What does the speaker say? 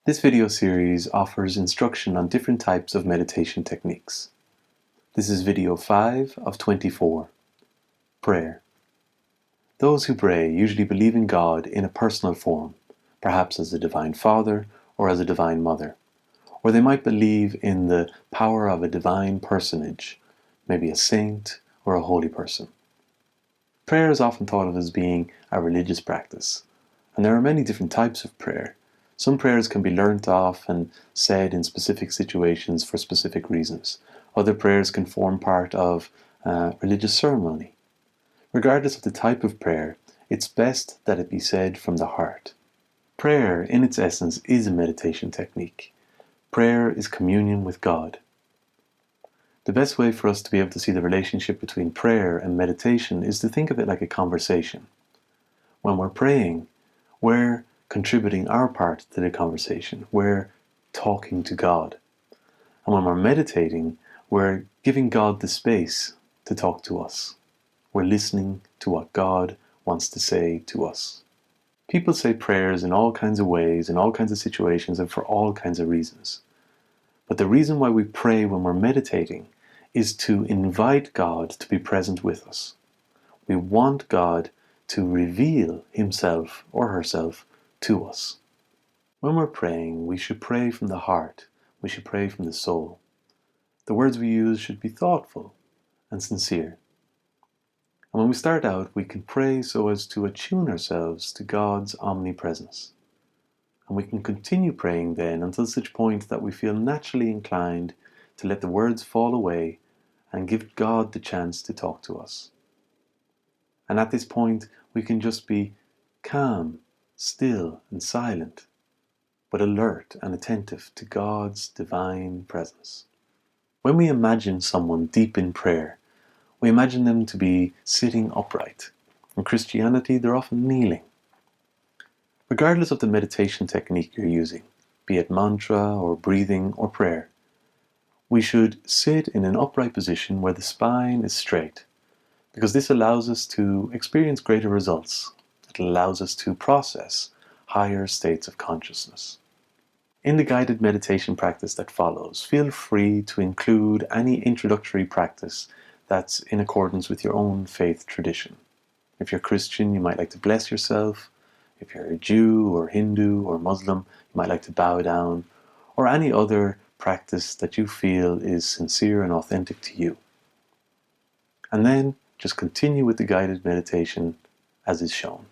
This video series offers instruction on different types of meditation techniques. This is video 5 of 24. Prayer. Those who pray usually believe in God in a personal form, perhaps as a divine father or as a divine mother. Or they might believe in the power of a divine personage, maybe a saint or a holy person. Prayer is often thought of as being a religious practice, and there are many different types of prayer. Some prayers can be learnt off and said in specific situations for specific reasons. Other prayers can form part of religious ceremony. Regardless of the type of prayer, it's best that it be said from the heart. Prayer, in its essence, is a meditation technique. Prayer is communion with God. The best way for us to be able to see the relationship between prayer and meditation is to think of it like a conversation. When we're praying, we're contributing our part to the conversation. We're talking to God. And when we're meditating, we're giving God the space to talk to us. We're listening to what God wants to say to us. People say prayers in all kinds of ways, in all kinds of situations, and for all kinds of reasons. But the reason why we pray when we're meditating is to invite God to be present with us. We want God to reveal himself or herself to us. When we're praying, we should pray from the heart. We should pray from the soul. The words we use should be thoughtful and sincere. And when we start out, we can pray so as to attune ourselves to God's omnipresence. And we can continue praying then until such point that we feel naturally inclined to let the words fall away and give God the chance to talk to us. And at this point, we can just be calm, still and silent, but alert and attentive to God's divine presence. When we imagine someone deep in prayer, we imagine them to be sitting upright. In Christianity, they're often kneeling. Regardless of the meditation technique you're using, be it mantra or breathing or prayer, we should sit in an upright position where the spine is straight, because this allows us to experience greater results. It allows us to process higher states of consciousness. In the guided meditation practice that follows, feel free to include any introductory practice that's in accordance with your own faith tradition. If you're Christian, you might like to bless yourself. If you're a Jew or Hindu or Muslim, you might like to bow down, or any other practice that you feel is sincere and authentic to you. And then just continue with the guided meditation as is shown.